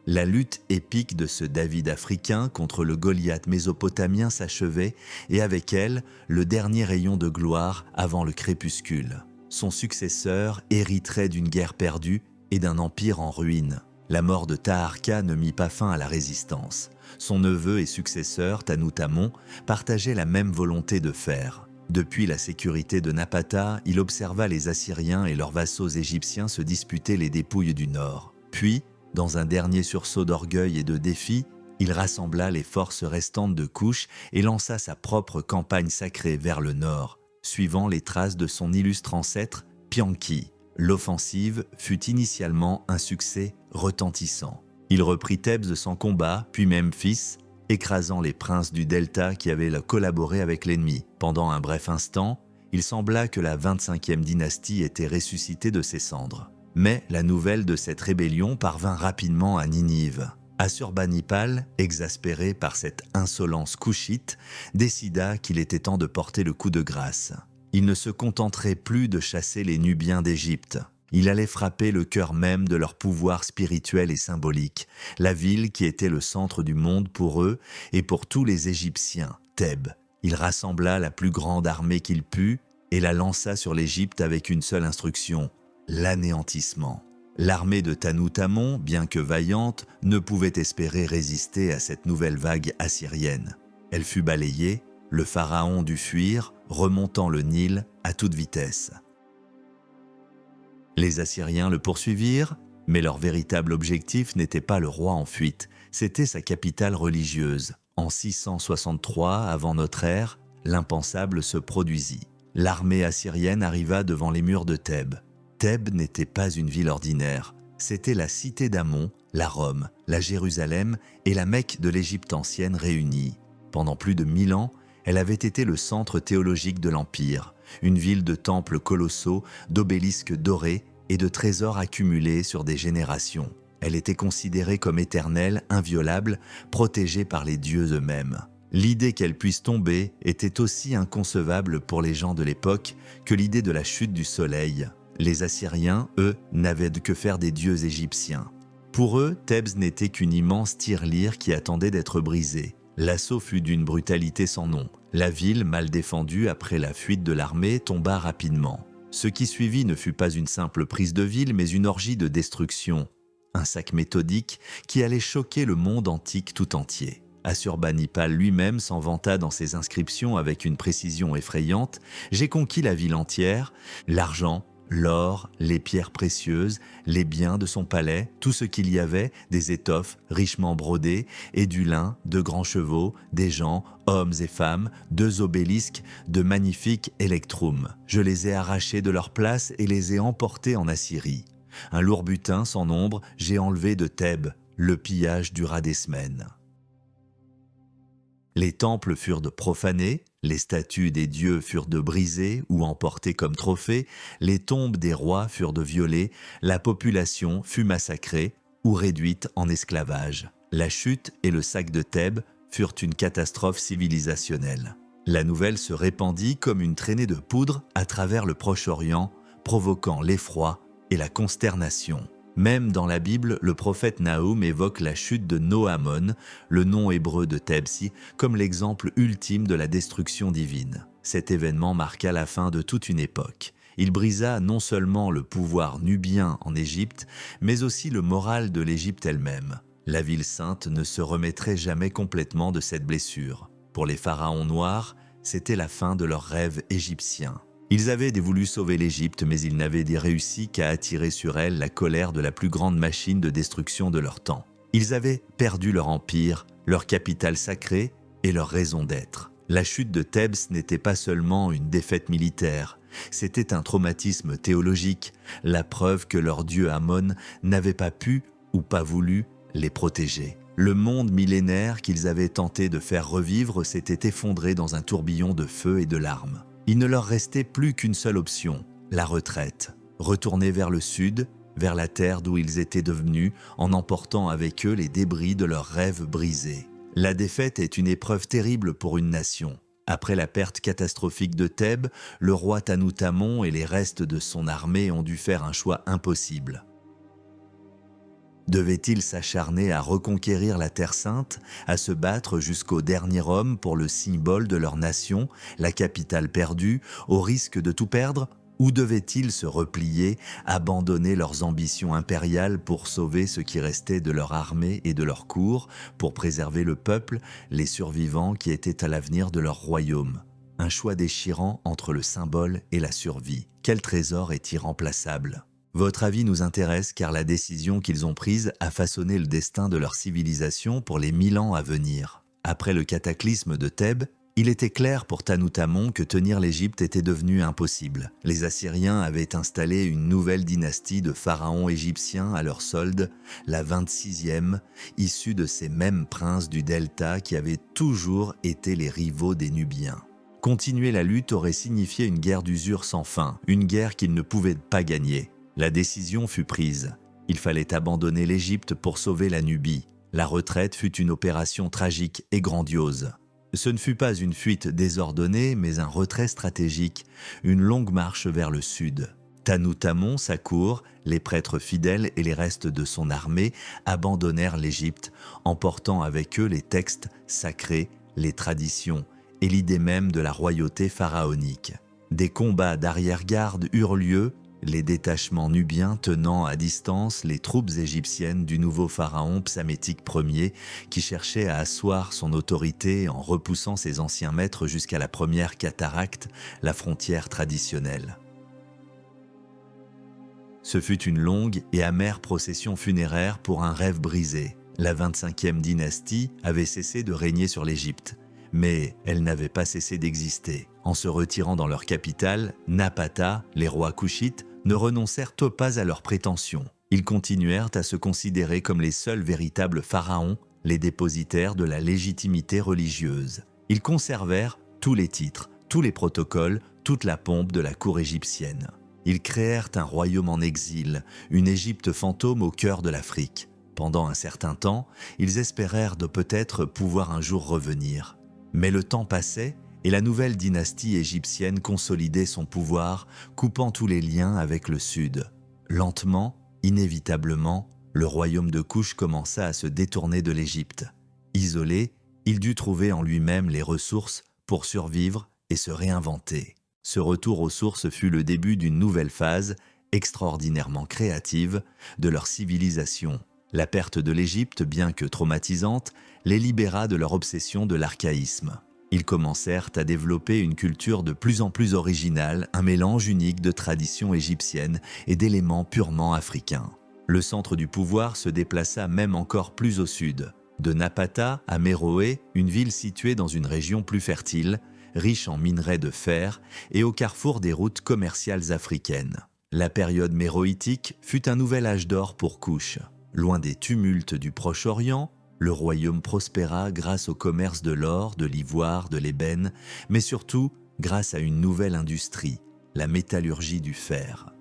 La lutte épique de ce David africain contre le Goliath mésopotamien s'achevait et avec elle, le dernier rayon de gloire avant le crépuscule. Son successeur hériterait d'une guerre perdue et d'un empire en ruine. La mort de Taharqa ne mit pas fin à la résistance. Son neveu et successeur, Tanutamon, partageait la même volonté de fer. Depuis la sécurité de Napata, il observa les Assyriens et leurs vassaux égyptiens se disputer les dépouilles du Nord. Puis, dans un dernier sursaut d'orgueil et de défi, il rassembla les forces restantes de Kush et lança sa propre campagne sacrée vers le Nord, suivant les traces de son illustre ancêtre, Pianki. L'offensive fut initialement un succès retentissant. Il reprit Thèbes sans combat, puis Memphis, écrasant les princes du Delta qui avaient collaboré avec l'ennemi. Pendant un bref instant, il sembla que la 25e dynastie était ressuscitée de ses cendres. Mais la nouvelle de cette rébellion parvint rapidement à Ninive. Assurbanipal, exaspéré par cette insolence couchite, décida qu'il était temps de porter le coup de grâce. Il ne se contenterait plus de chasser les Nubiens d'Égypte. Il allait frapper le cœur même de leur pouvoir spirituel et symbolique, la ville qui était le centre du monde pour eux et pour tous les Égyptiens, Thèbes. Il rassembla la plus grande armée qu'il put et la lança sur l'Égypte avec une seule instruction, l'anéantissement. L'armée de Tanoutamon, bien que vaillante, ne pouvait espérer résister à cette nouvelle vague assyrienne. Elle fut balayée, le pharaon dut fuir, remontant le Nil à toute vitesse. Les Assyriens le poursuivirent, mais leur véritable objectif n'était pas le roi en fuite, c'était sa capitale religieuse. En 663 avant notre ère, l'impensable se produisit. L'armée assyrienne arriva devant les murs de Thèbes. Thèbes n'était pas une ville ordinaire, c'était la cité d'Amon, la Rome, la Jérusalem et la Mecque de l'Égypte ancienne réunies. Pendant plus de 1000 ans, elle avait été le centre théologique de l'Empire, une ville de temples colossaux, d'obélisques dorés et de trésors accumulés sur des générations. Elle était considérée comme éternelle, inviolable, protégée par les dieux eux-mêmes. L'idée qu'elle puisse tomber était aussi inconcevable pour les gens de l'époque que l'idée de la chute du soleil. Les Assyriens, eux, n'avaient que faire des dieux égyptiens. Pour eux, Thèbes n'était qu'une immense tirelire qui attendait d'être brisée. L'assaut fut d'une brutalité sans nom. La ville, mal défendue après la fuite de l'armée, tomba rapidement. Ce qui suivit ne fut pas une simple prise de ville, mais une orgie de destruction. Un sac méthodique qui allait choquer le monde antique tout entier. Assurbanipal lui-même s'en vanta dans ses inscriptions avec une précision effrayante. « J'ai conquis la ville entière, l'argent, l'or, les pierres précieuses, les biens de son palais, tout ce qu'il y avait, des étoffes richement brodées et du lin, de grands chevaux, des gens, hommes et femmes, 2 obélisques, de magnifiques électrums. Je les ai arrachés de leur place et les ai emportés en Assyrie. Un lourd butin sans nombre, j'ai enlevé de Thèbes. Le pillage dura des semaines. » Les temples furent de profanés, les statues des dieux furent de brisées ou emportées comme trophées, les tombes des rois furent de violées, la population fut massacrée ou réduite en esclavage. La chute et le sac de Thèbes furent une catastrophe civilisationnelle. La nouvelle se répandit comme une traînée de poudre à travers le Proche-Orient, provoquant l'effroi et la consternation. Même dans la Bible, le prophète Naoum évoque la chute de Noamon, le nom hébreu de Thebsi, comme l'exemple ultime de la destruction divine. Cet événement marqua la fin de toute une époque. Il brisa non seulement le pouvoir nubien en Égypte, mais aussi le moral de l'Égypte elle-même. La ville sainte ne se remettrait jamais complètement de cette blessure. Pour les pharaons noirs, c'était la fin de leurs rêves égyptiens. Ils avaient voulu sauver l'Égypte, mais ils n'avaient réussi qu'à attirer sur elle la colère de la plus grande machine de destruction de leur temps. Ils avaient perdu leur empire, leur capitale sacrée et leur raison d'être. La chute de Thèbes n'était pas seulement une défaite militaire, c'était un traumatisme théologique, la preuve que leur dieu Amon n'avait pas pu ou pas voulu les protéger. Le monde millénaire qu'ils avaient tenté de faire revivre s'était effondré dans un tourbillon de feu et de larmes. Il ne leur restait plus qu'une seule option, la retraite. Retourner vers le sud, vers la terre d'où ils étaient devenus, en emportant avec eux les débris de leurs rêves brisés. La défaite est une épreuve terrible pour une nation. Après la perte catastrophique de Thèbes, le roi Tanoutamon et les restes de son armée ont dû faire un choix impossible. Devaient-ils s'acharner à reconquérir la Terre Sainte, à se battre jusqu'au dernier homme pour le symbole de leur nation, la capitale perdue, au risque de tout perdre? Ou devaient-ils se replier, abandonner leurs ambitions impériales pour sauver ce qui restait de leur armée et de leur cour, pour préserver le peuple, les survivants qui étaient à l'avenir de leur royaume? Un choix déchirant entre le symbole et la survie. Quel trésor est irremplaçable? Votre avis nous intéresse car la décision qu'ils ont prise a façonné le destin de leur civilisation pour les 1000 ans à venir. Après le cataclysme de Thèbes, il était clair pour Tanoutamon que tenir l'Égypte était devenu impossible. Les Assyriens avaient installé une nouvelle dynastie de pharaons égyptiens à leur solde, la 26e, issue de ces mêmes princes du Delta qui avaient toujours été les rivaux des Nubiens. Continuer la lutte aurait signifié une guerre d'usure sans fin, une guerre qu'ils ne pouvaient pas gagner. La décision fut prise. Il fallait abandonner l'Égypte pour sauver la Nubie. La retraite fut une opération tragique et grandiose. Ce ne fut pas une fuite désordonnée, mais un retrait stratégique, une longue marche vers le sud. Tanoutamon, sa cour, les prêtres fidèles et les restes de son armée abandonnèrent l'Égypte, emportant avec eux les textes sacrés, les traditions et l'idée même de la royauté pharaonique. Des combats d'arrière-garde eurent lieu, les détachements nubiens tenant à distance les troupes égyptiennes du nouveau pharaon Psamétique Ier qui cherchait à asseoir son autorité en repoussant ses anciens maîtres jusqu'à la première cataracte, la frontière traditionnelle. Ce fut une longue et amère procession funéraire pour un rêve brisé. La 25e dynastie avait cessé de régner sur l'Égypte, mais elle n'avait pas cessé d'exister. En se retirant dans leur capitale, Napata, les rois couchites ne renoncèrent pas à leurs prétentions. Ils continuèrent à se considérer comme les seuls véritables pharaons, les dépositaires de la légitimité religieuse. Ils conservèrent tous les titres, tous les protocoles, toute la pompe de la cour égyptienne. Ils créèrent un royaume en exil, une Égypte fantôme au cœur de l'Afrique. Pendant un certain temps, ils espérèrent de peut-être pouvoir un jour revenir. Mais le temps passait et la nouvelle dynastie égyptienne consolidait son pouvoir, coupant tous les liens avec le Sud. Lentement, inévitablement, le royaume de Kouch commença à se détourner de l'Égypte. Isolé, il dut trouver en lui-même les ressources pour survivre et se réinventer. Ce retour aux sources fut le début d'une nouvelle phase, extraordinairement créative, de leur civilisation. La perte de l'Égypte, bien que traumatisante, les libéra de leur obsession de l'archaïsme. Ils commencèrent à développer une culture de plus en plus originale, un mélange unique de traditions égyptiennes et d'éléments purement africains. Le centre du pouvoir se déplaça même encore plus au sud. De Napata à Méroé, une ville située dans une région plus fertile, riche en minerais de fer et au carrefour des routes commerciales africaines. La période méroïtique fut un nouvel âge d'or pour Kouch. Loin des tumultes du Proche-Orient, le royaume prospéra grâce au commerce de l'or, de l'ivoire, de l'ébène, mais surtout grâce à une nouvelle industrie, la métallurgie du fer.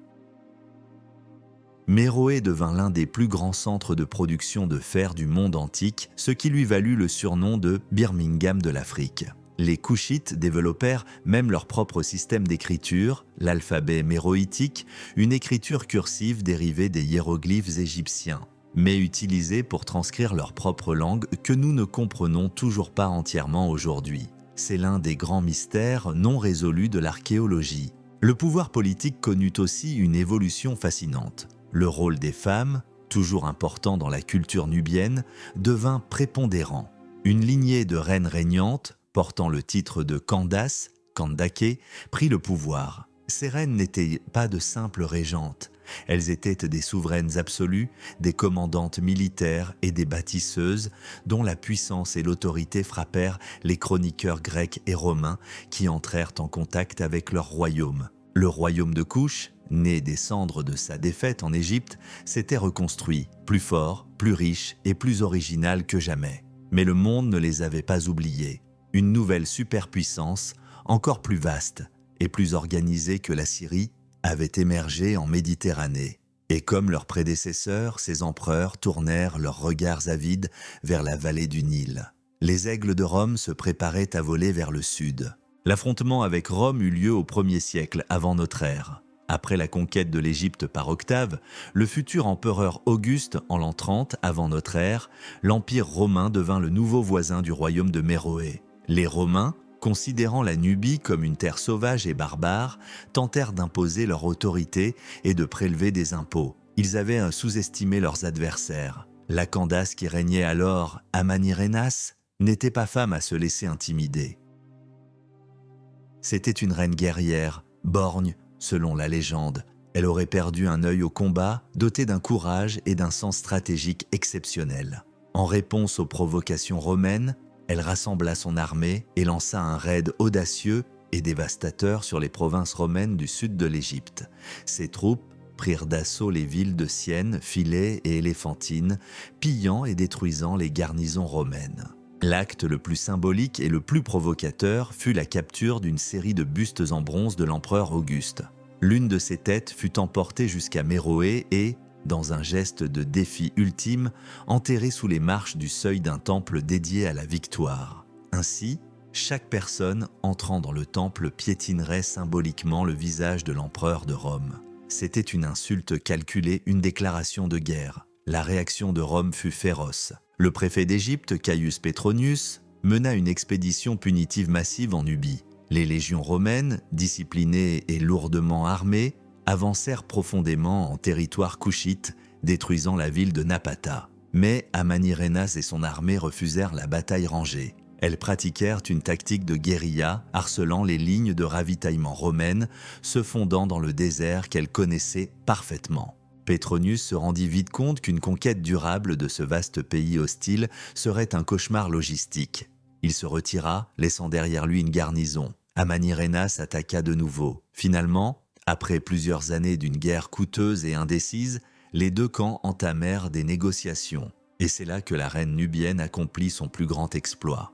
Méroé devint l'un des plus grands centres de production de fer du monde antique, ce qui lui valut le surnom de Birmingham de l'Afrique. Les Kouchites développèrent même leur propre système d'écriture, l'alphabet méroïtique, une écriture cursive dérivée des hiéroglyphes égyptiens, mais utilisée pour transcrire leur propre langue que nous ne comprenons toujours pas entièrement aujourd'hui. C'est l'un des grands mystères non résolus de l'archéologie. Le pouvoir politique connut aussi une évolution fascinante. Le rôle des femmes, toujours important dans la culture nubienne, devint prépondérant. Une lignée de reines régnantes, portant le titre de Candace, Kandake, prit le pouvoir. Ces reines n'étaient pas de simples régentes. Elles étaient des souveraines absolues, des commandantes militaires et des bâtisseuses dont la puissance et l'autorité frappèrent les chroniqueurs grecs et romains qui entrèrent en contact avec leur royaume. Le royaume de Kouch, né des cendres de sa défaite en Égypte, s'était reconstruit, plus fort, plus riche et plus original que jamais. Mais le monde ne les avait pas oubliés. Une nouvelle superpuissance, encore plus vaste et plus organisée que la Syrie, avait émergé en Méditerranée. Et comme leurs prédécesseurs, ces empereurs tournèrent leurs regards avides vers la vallée du Nil. Les aigles de Rome se préparaient à voler vers le sud. L'affrontement avec Rome eut lieu au 1er siècle avant notre ère. Après la conquête de l'Égypte par Octave, le futur empereur Auguste, en l'an 30 avant notre ère, l'Empire romain devint le nouveau voisin du royaume de Méroé. Les Romains, considérant la Nubie comme une terre sauvage et barbare, tentèrent d'imposer leur autorité et de prélever des impôts. Ils avaient sous-estimé leurs adversaires. La Candace qui régnait alors à Manirénas n'était pas femme à se laisser intimider. C'était une reine guerrière, borgne selon la légende. Elle aurait perdu un œil au combat, dotée d'un courage et d'un sens stratégique exceptionnel. En réponse aux provocations romaines, elle rassembla son armée et lança un raid audacieux et dévastateur sur les provinces romaines du sud de l'Égypte. Ses troupes prirent d'assaut les villes de Syène, Philée et Éléphantine, pillant et détruisant les garnisons romaines. L'acte le plus symbolique et le plus provocateur fut la capture d'une série de bustes en bronze de l'empereur Auguste. L'une de ces têtes fut emportée jusqu'à Méroé et, dans un geste de défi ultime, enterrée sous les marches du seuil d'un temple dédié à la victoire. Ainsi, chaque personne entrant dans le temple piétinerait symboliquement le visage de l'empereur de Rome. C'était une insulte calculée, une déclaration de guerre. La réaction de Rome fut féroce. Le préfet d'Égypte, Caius Petronius, mena une expédition punitive massive en Nubie. Les légions romaines, disciplinées et lourdement armées, avancèrent profondément en territoire couchite, détruisant la ville de Napata. Mais Amanirenas et son armée refusèrent la bataille rangée. Elles pratiquèrent une tactique de guérilla, harcelant les lignes de ravitaillement romaines, se fondant dans le désert qu'elles connaissaient parfaitement. Petronius se rendit vite compte qu'une conquête durable de ce vaste pays hostile serait un cauchemar logistique. Il se retira, laissant derrière lui une garnison. Amanirenas attaqua de nouveau. Finalement, après plusieurs années d'une guerre coûteuse et indécise, les deux camps entamèrent des négociations. Et c'est là que la reine nubienne accomplit son plus grand exploit.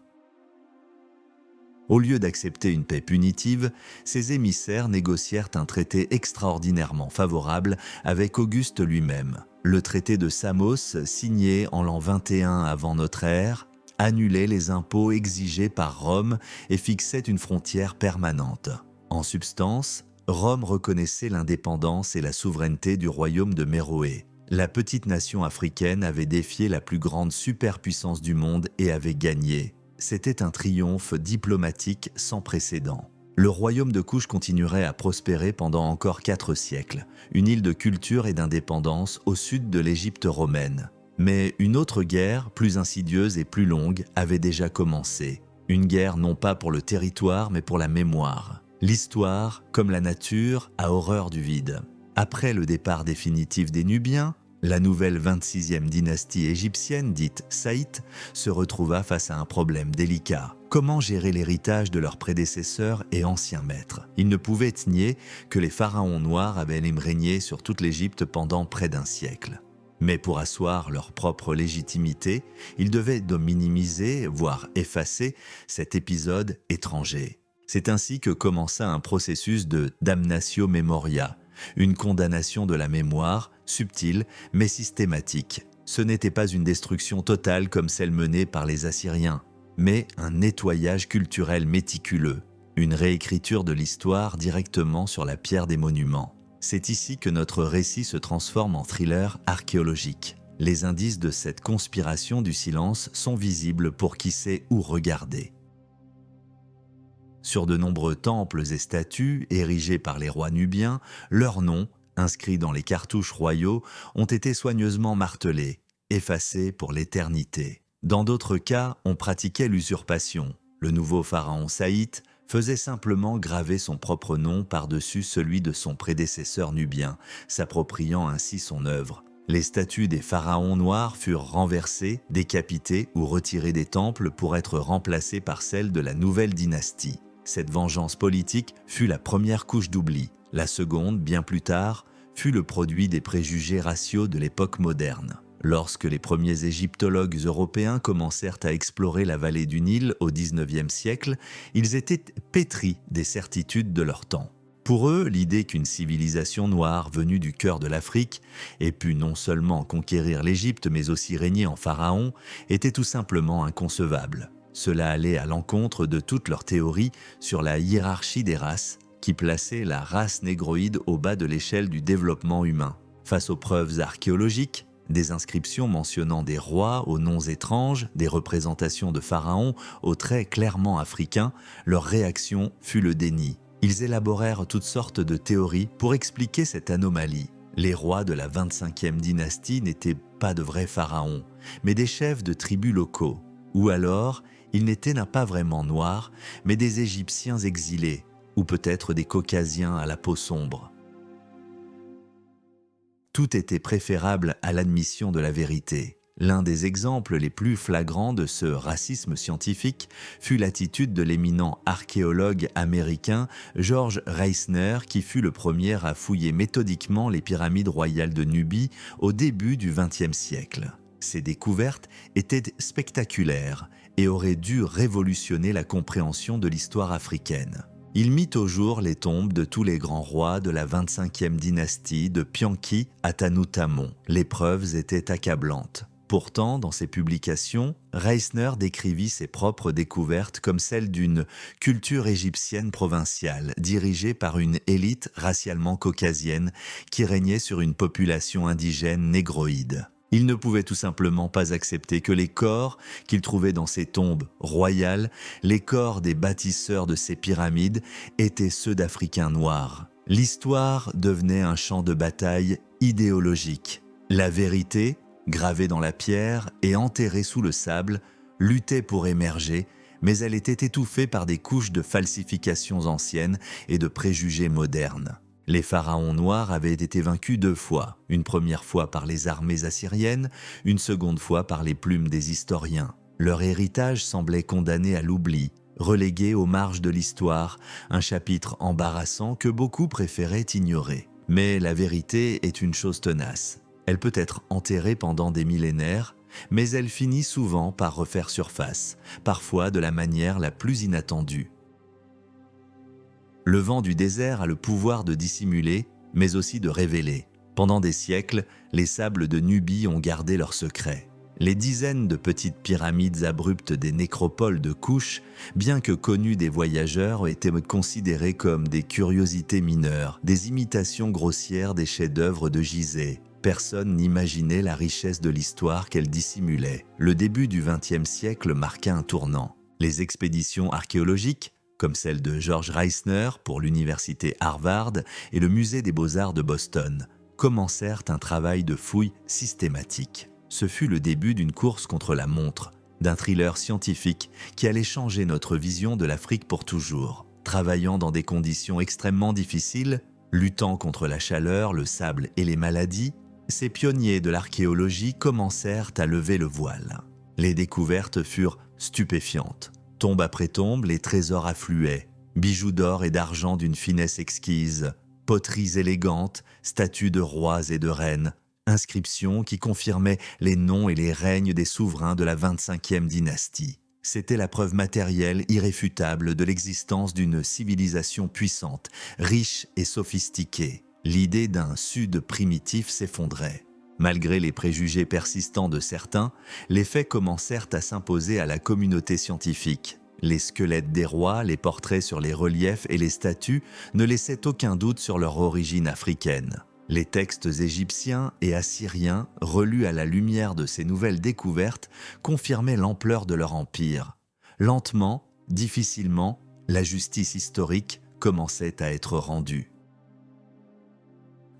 Au lieu d'accepter une paix punitive, ses émissaires négocièrent un traité extraordinairement favorable avec Auguste lui-même. Le traité de Samos, signé en l'an 21 avant notre ère, annulait les impôts exigés par Rome et fixait une frontière permanente. En substance, Rome reconnaissait l'indépendance et la souveraineté du royaume de Méroé. La petite nation africaine avait défié la plus grande superpuissance du monde et avait gagné. C'était un triomphe diplomatique sans précédent. Le royaume de Couche continuerait à prospérer pendant encore 4 siècles, une île de culture et d'indépendance au sud de l'Égypte romaine. Mais une autre guerre, plus insidieuse et plus longue, avait déjà commencé. Une guerre non pas pour le territoire, mais pour la mémoire. L'histoire, comme la nature, a horreur du vide. Après le départ définitif des Nubiens, la nouvelle 26e dynastie égyptienne, dite Saïte, se retrouva face à un problème délicat. Comment gérer l'héritage de leurs prédécesseurs et anciens maîtres? Ils ne pouvaient nier que les pharaons noirs avaient régné sur toute l'Égypte pendant près d'un siècle. Mais pour asseoir leur propre légitimité, ils devaient minimiser, voire effacer, cet épisode étranger. C'est ainsi que commença un processus de damnatio memoria, une condamnation de la mémoire, subtile mais systématique. Ce n'était pas une destruction totale comme celle menée par les Assyriens, mais un nettoyage culturel méticuleux, une réécriture de l'histoire directement sur la pierre des monuments. C'est ici que notre récit se transforme en thriller archéologique. Les indices de cette conspiration du silence sont visibles pour qui sait où regarder. Sur de nombreux temples et statues érigés par les rois nubiens, leurs noms, inscrits dans les cartouches royaux, ont été soigneusement martelés, effacés pour l'éternité. Dans d'autres cas, on pratiquait l'usurpation. Le nouveau pharaon Saïte faisait simplement graver son propre nom par-dessus celui de son prédécesseur nubien, s'appropriant ainsi son œuvre. Les statues des pharaons noirs furent renversées, décapitées ou retirées des temples pour être remplacées par celles de la nouvelle dynastie. Cette vengeance politique fut la première couche d'oubli. La seconde, bien plus tard, fut le produit des préjugés raciaux de l'époque moderne. Lorsque les premiers égyptologues européens commencèrent à explorer la vallée du Nil au XIXe siècle, ils étaient pétris des certitudes de leur temps. Pour eux, l'idée qu'une civilisation noire venue du cœur de l'Afrique ait pu non seulement conquérir l'Égypte mais aussi régner en pharaon était tout simplement inconcevable. Cela allait à l'encontre de toutes leurs théories sur la hiérarchie des races, qui plaçait la race négroïde au bas de l'échelle du développement humain. Face aux preuves archéologiques, des inscriptions mentionnant des rois aux noms étranges, des représentations de pharaons aux traits clairement africains, leur réaction fut le déni. Ils élaborèrent toutes sortes de théories pour expliquer cette anomalie. Les rois de la 25e dynastie n'étaient pas de vrais pharaons, mais des chefs de tribus locaux. Ou alors, ils n'étaient pas vraiment noirs, mais des Égyptiens exilés, ou peut-être des Caucasiens à la peau sombre. Tout était préférable à l'admission de la vérité. L'un des exemples les plus flagrants de ce racisme scientifique fut l'attitude de l'éminent archéologue américain George Reisner, qui fut le premier à fouiller méthodiquement les pyramides royales de Nubie au début du XXe siècle. Ces découvertes étaient spectaculaires et auraient dû révolutionner la compréhension de l'histoire africaine. Il mit au jour les tombes de tous les grands rois de la 25e dynastie de Pianki à Tanoutamon. Les preuves étaient accablantes. Pourtant, dans ses publications, Reisner décrivit ses propres découvertes comme celles d'une culture égyptienne provinciale, dirigée par une élite racialement caucasienne qui régnait sur une population indigène négroïde. Il ne pouvait tout simplement pas accepter que les corps qu'il trouvait dans ces tombes royales, les corps des bâtisseurs de ces pyramides, étaient ceux d'Africains noirs. L'histoire devenait un champ de bataille idéologique. La vérité, gravée dans la pierre et enterrée sous le sable, luttait pour émerger, mais elle était étouffée par des couches de falsifications anciennes et de préjugés modernes. Les pharaons noirs avaient été vaincus 2 fois, une première fois par les armées assyriennes, une seconde fois par les plumes des historiens. Leur héritage semblait condamné à l'oubli, relégué aux marges de l'histoire, un chapitre embarrassant que beaucoup préféraient ignorer. Mais la vérité est une chose tenace. Elle peut être enterrée pendant des millénaires, mais elle finit souvent par refaire surface, parfois de la manière la plus inattendue. Le vent du désert a le pouvoir de dissimuler, mais aussi de révéler. Pendant des siècles, les sables de Nubie ont gardé leurs secrets. Les dizaines de petites pyramides abruptes des nécropoles de Kouch, bien que connues des voyageurs, étaient considérées comme des curiosités mineures, des imitations grossières des chefs-d'œuvre de Gizeh. Personne n'imaginait la richesse de l'histoire qu'elles dissimulaient. Le début du XXe siècle marqua un tournant. Les expéditions archéologiques, comme celle de George Reisner pour l'université Harvard et le musée des beaux-arts de Boston, commencèrent un travail de fouille systématique. Ce fut le début d'une course contre la montre, d'un thriller scientifique qui allait changer notre vision de l'Afrique pour toujours. Travaillant dans des conditions extrêmement difficiles, luttant contre la chaleur, le sable et les maladies, ces pionniers de l'archéologie commencèrent à lever le voile. Les découvertes furent stupéfiantes. Tombe après tombe, les trésors affluaient, bijoux d'or et d'argent d'une finesse exquise, poteries élégantes, statues de rois et de reines, inscriptions qui confirmaient les noms et les règnes des souverains de la 25e dynastie. C'était la preuve matérielle irréfutable de l'existence d'une civilisation puissante, riche et sophistiquée. L'idée d'un Sud primitif s'effondrait. Malgré les préjugés persistants de certains, les faits commencèrent à s'imposer à la communauté scientifique. Les squelettes des rois, les portraits sur les reliefs et les statues ne laissaient aucun doute sur leur origine africaine. Les textes égyptiens et assyriens, relus à la lumière de ces nouvelles découvertes, confirmaient l'ampleur de leur empire. Lentement, difficilement, la justice historique commençait à être rendue.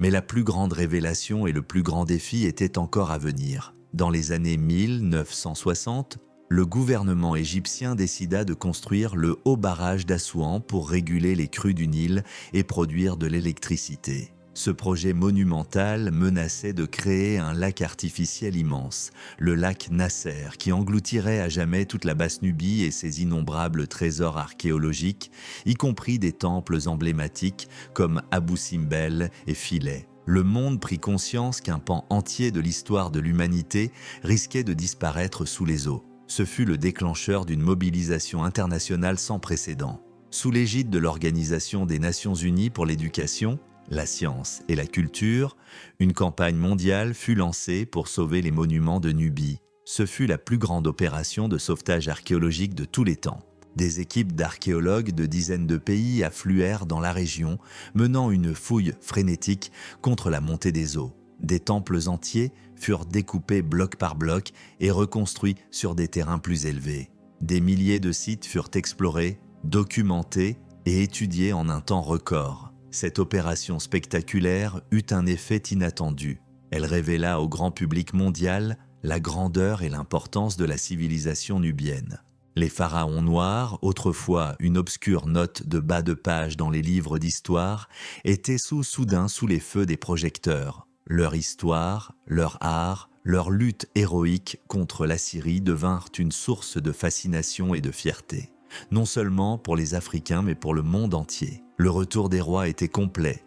Mais la plus grande révélation et le plus grand défi étaient encore à venir. Dans les années 1960, le gouvernement égyptien décida de construire le haut barrage d'Assouan pour réguler les crues du Nil et produire de l'électricité. Ce projet monumental menaçait de créer un lac artificiel immense, le lac Nasser, qui engloutirait à jamais toute la Basse-Nubie et ses innombrables trésors archéologiques, y compris des temples emblématiques comme Abou Simbel et Philae. Le monde prit conscience qu'un pan entier de l'histoire de l'humanité risquait de disparaître sous les eaux. Ce fut le déclencheur d'une mobilisation internationale sans précédent. Sous l'égide de l'Organisation des Nations Unies pour l'éducation, la science et la culture, une campagne mondiale fut lancée pour sauver les monuments de Nubie. Ce fut la plus grande opération de sauvetage archéologique de tous les temps. Des équipes d'archéologues de dizaines de pays affluèrent dans la région, menant une fouille frénétique contre la montée des eaux. Des temples entiers furent découpés bloc par bloc et reconstruits sur des terrains plus élevés. Des milliers de sites furent explorés, documentés et étudiés en un temps record. Cette opération spectaculaire eut un effet inattendu. Elle révéla au grand public mondial la grandeur et l'importance de la civilisation nubienne. Les pharaons noirs, autrefois une obscure note de bas de page dans les livres d'histoire, étaient soudain sous les feux des projecteurs. Leur histoire, leur art, leur lutte héroïque contre l'Assyrie devinrent une source de fascination et de fierté. Non seulement pour les Africains, mais pour le monde entier. Le retour des rois était complet.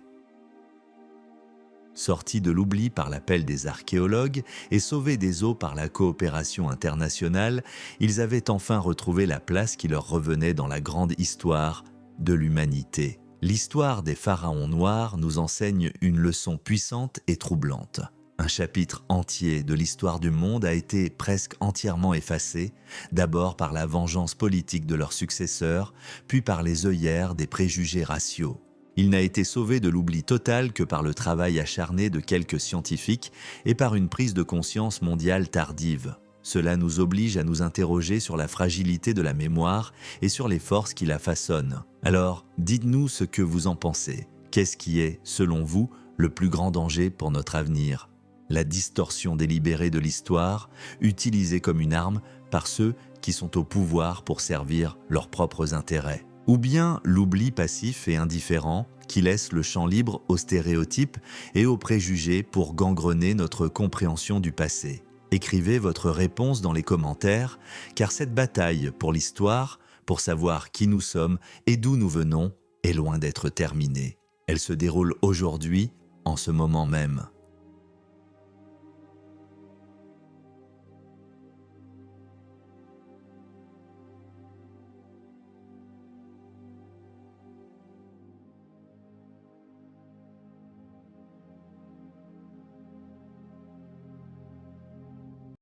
Sortis de l'oubli par l'appel des archéologues et sauvés des eaux par la coopération internationale, ils avaient enfin retrouvé la place qui leur revenait dans la grande histoire de l'humanité. L'histoire des pharaons noirs nous enseigne une leçon puissante et troublante. Un chapitre entier de l'histoire du monde a été presque entièrement effacé, d'abord par la vengeance politique de leurs successeurs, puis par les œillères des préjugés raciaux. Il n'a été sauvé de l'oubli total que par le travail acharné de quelques scientifiques et par une prise de conscience mondiale tardive. Cela nous oblige à nous interroger sur la fragilité de la mémoire et sur les forces qui la façonnent. Alors, dites-nous ce que vous en pensez. Qu'est-ce qui est, selon vous, le plus grand danger pour notre avenir? La distorsion délibérée de l'histoire, utilisée comme une arme par ceux qui sont au pouvoir pour servir leurs propres intérêts. Ou bien l'oubli passif et indifférent qui laisse le champ libre aux stéréotypes et aux préjugés pour gangrener notre compréhension du passé. Écrivez votre réponse dans les commentaires, car cette bataille pour l'histoire, pour savoir qui nous sommes et d'où nous venons, est loin d'être terminée. Elle se déroule aujourd'hui, en ce moment même.